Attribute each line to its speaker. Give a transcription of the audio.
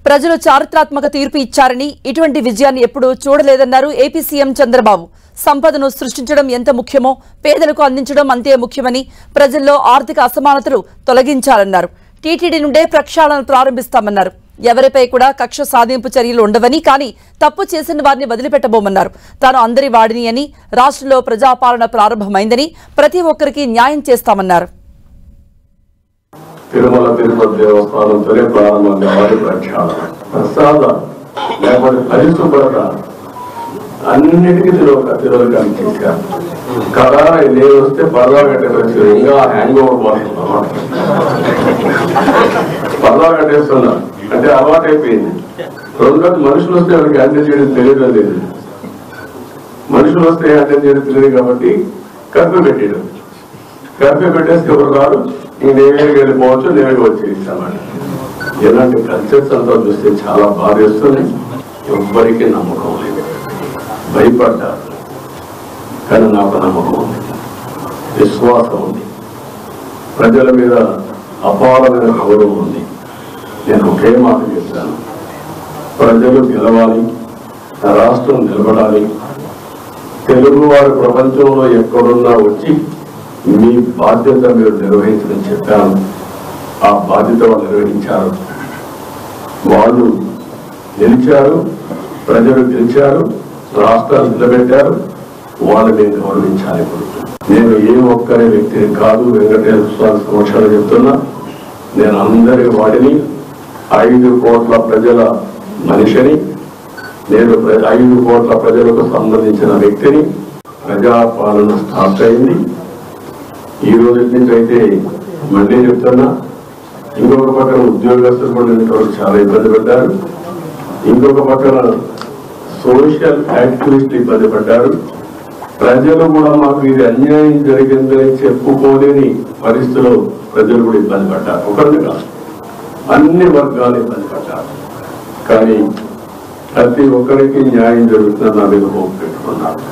Speaker 1: ప్రజలు చారిత్రాత్మక తీర్పు ఇచ్చారని ఇటువంటి విజయాన్ని ఎప్పుడూ చూడలేదన్నారు ఏపీ సీఎం చంద్రబాబు. సంపదను సృష్టించడం ఎంత ముఖ్యమో పేదలకు అందించడం అంతే ముఖ్యమని, ప్రజల్లో ఆర్థిక అసమానతలు తొలగించాలన్నారు. టీటీడీ నుండే ప్రక్షాళన ప్రారంభిస్తామన్నారు. ఎవరిపై కూడా కక్ష సాధింపు చర్యలు ఉండవని, కానీ తప్పు చేసిన వారిని వదిలిపెట్టబోమన్నారు. తాను అందరి వాడిని అని, రాష్ట్రంలో ప్రజాపాలన ప్రారంభమైందని, ప్రతి ఒక్కరికి న్యాయం చేస్తామన్నారు.
Speaker 2: తిరుమల తిరుపతి దేవస్థానంతోనే ప్రారంభం కావాలి ప్రక్షాళన. ప్రసాద లేకపోతే పరిశుభ్రత అన్నిటికీ తిరోగమనం చేశారు కదా. నేను వస్తే పర్దా కట్టేసి ఇంకా హ్యాంగ్ ఓవర్ పోతున్నాం. పర్దా కట్టేస్తున్నా అంటే అలవాటు అయిపోయింది. రోజుగా మనుషులు వస్తే వాళ్ళకి హ్యాండిల్ చేయడం తెలియడం లేదు. మనుషులు వస్తే హ్యాండిల్ చేయడం తెలియదు కాబట్టి కర్ఫ్యూ పెట్టాడు. కర్ఫ్యూ పెట్టేస్తే ఎవరు రాదు, నేరుగా వెళ్ళిపోవచ్చు, నేరుగా వచ్చి ఇస్తామని. ఇలాంటి కల్చర్స్ అంతా చూస్తే చాలా బాధేస్తుంది. ఎవ్వరికీ నమ్మకం లేదు, భయపడ్డారు. కానీ నాకు నమ్మకం ఉంది, విశ్వాసం ఉంది, ప్రజల మీద అపారమైన గౌరవం ఉంది. నేను ఒకే మాట చెప్తాను, ప్రజలు గెలవాలి, రాష్ట్రం నిలబడాలి. తెలుగువారు ప్రపంచంలో ఎక్కడున్నా వచ్చి మీ బాధ్యత మీరు నిర్వహించమని చెప్పాను. ఆ బాధ్యత వాళ్ళు నిర్వహించారు. వాళ్ళు గెలిచారు, ప్రజలు గెలిచారు, రాష్ట్రాలు నిలబెట్టారు. వాళ్ళు నేను గౌరవించాలి. నేను ఏ ఒక్కరి వ్యక్తిని కాదు, వెంకటేశ్వర స్వామి సమక్షంలో చెప్తున్నా. నేను అందరి వాడిని, 5 కోట్ల ప్రజల మనిషిని, నేను 5 కోట్ల ప్రజలకు సంబంధించిన వ్యక్తిని. ప్రజాపాలన స్టార్ట్ అయింది. ఈ రోజు నుంచి అయితే మళ్ళీ చెప్తున్నా, ఇంకొక పక్కన ఉద్యోగస్తులు కూడా ఇంతవరకు చాలా ఇబ్బంది పడ్డారు. ఇంకొక పక్కన సోషల్ యాక్టివిస్టులు ఇబ్బంది పడ్డారు. ప్రజలు కూడా మాకు ఇది అన్యాయం జరిగిందని చెప్పుకోలేని పరిస్థితుల్లో ప్రజలు కూడా ఇబ్బంది పడ్డారు. ఒకరిని కాదు, అన్ని వర్గాలు ఇబ్బంది పడ్డారు. కానీ ప్రతి ఒక్కరికి న్యాయం జరుగుతుందని నా మీద హోప్ పెట్టుకున్నారు.